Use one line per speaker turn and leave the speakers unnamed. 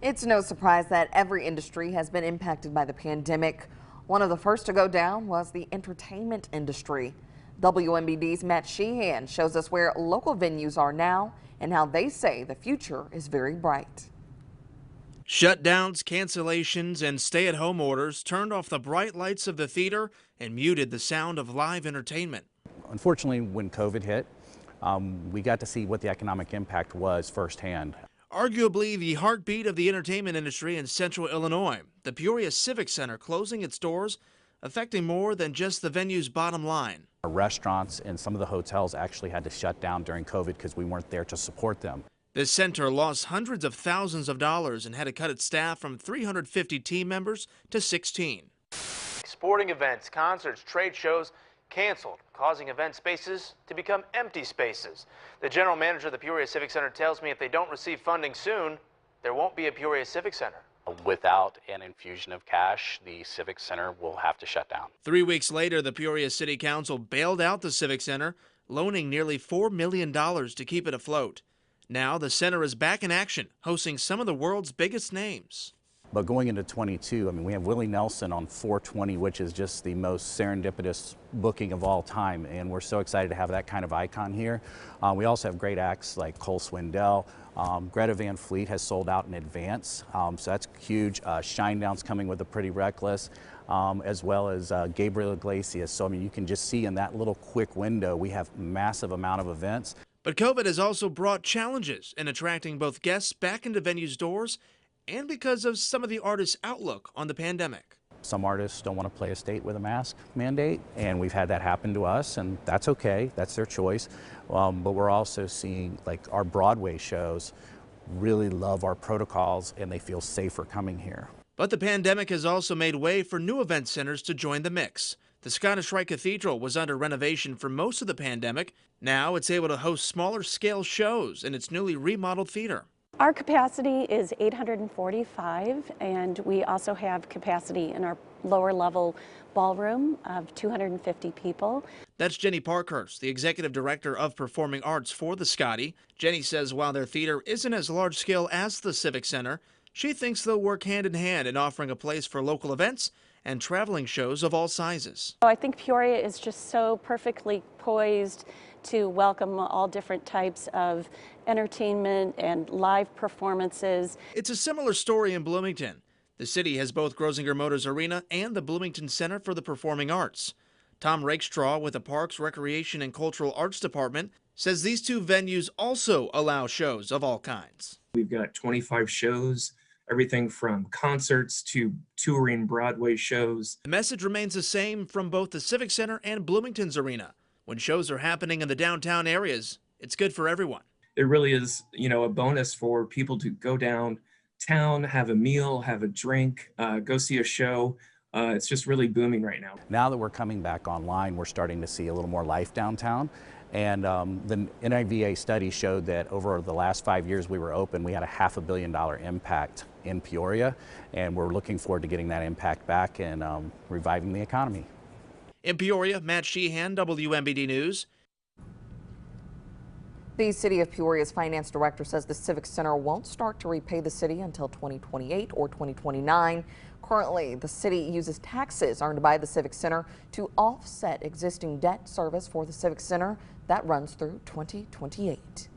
It's no surprise that every industry has been impacted by the pandemic. One of the first to go down was the entertainment industry. WMBD's Matt Sheehan shows us where local venues are now and how they say the future is very bright.
Shutdowns, cancellations, and stay-at-home orders turned off the bright lights of the theater and muted the sound of live entertainment.
Unfortunately, when COVID hit, we got to see what the economic impact was firsthand.
Arguably the heartbeat of the entertainment industry in central Illinois, the Peoria Civic Center closing its doors, affecting more than just the venue's bottom line.
Our restaurants and some of the hotels actually had to shut down during COVID because we weren't there to support them.
This center lost hundreds of thousands of dollars and had to cut its staff from 350 team members to 16. Sporting events, concerts, trade shows canceled, causing event spaces to become empty spaces. The general manager of the Peoria Civic Center tells me if they don't receive funding soon, there won't be a Peoria Civic Center.
Without an infusion of cash, the Civic Center will have to shut down.
3 weeks later, the Peoria City Council bailed out the Civic Center, loaning nearly $4 million to keep it afloat. Now the center is back in action, hosting some of the world's biggest names.
But going into 22, we have Willie Nelson on 420, which is just the most serendipitous booking of all time. And we're so excited to have that kind of icon here. We also have great acts like Cole Swindell. Greta Van Fleet has sold out in advance, so that's huge. Shinedown's coming with a Pretty Reckless, as well as Gabriel Iglesias. So you can just see in that little quick window, we have massive amount of events.
But COVID has also brought challenges in attracting both guests back into venues' doors and because of some of the artists' outlook on the pandemic.
Some artists don't want to play a state with a mask mandate, and we've had that happen to us, and that's okay, that's their choice. But we're also seeing our Broadway shows really love our protocols and they feel safer coming here.
But the pandemic has also made way for new event centers to join the mix. The Scottish Rite Cathedral was under renovation for most of the pandemic. Now it's able to host smaller scale shows in its newly remodeled theater.
Our capacity is 845, and we also have capacity in our lower level ballroom of 250 people.
That's Jenny Parkhurst, the executive director of performing arts for the Scotty. Jenny says while their theater isn't as large scale as the Civic Center, she thinks they'll work hand in hand in offering a place for local events and traveling shows of all sizes.
I think Peoria is just so perfectly poised to welcome all different types of entertainment and live performances.
It's a similar story in Bloomington. The city has both Grosinger Motors Arena and the Bloomington Center for the Performing Arts. Tom Rakestraw with the Parks, Recreation, and Cultural Arts Department says these two venues also allow shows of all kinds.
We've got 25 shows, everything from concerts to touring Broadway shows.
The message remains the same from both the Civic Center and Bloomington's arena. When shows are happening in the downtown areas, it's good for everyone.
It really is, a bonus for people to go downtown, have a meal, have a drink, go see a show. It's just really booming right now.
Now that we're coming back online, we're starting to see a little more life downtown. And the NIVA study showed that over the last 5 years we were open, we had a $500 million impact in Peoria, and we're looking forward to getting that impact back and reviving the economy.
In Peoria, Matt Sheehan, WMBD News.
The City of Peoria's finance director says the Civic Center won't start to repay the city until 2028 or 2029. Currently, the city uses taxes earned by the Civic Center to offset existing debt service for the Civic Center that runs through 2028.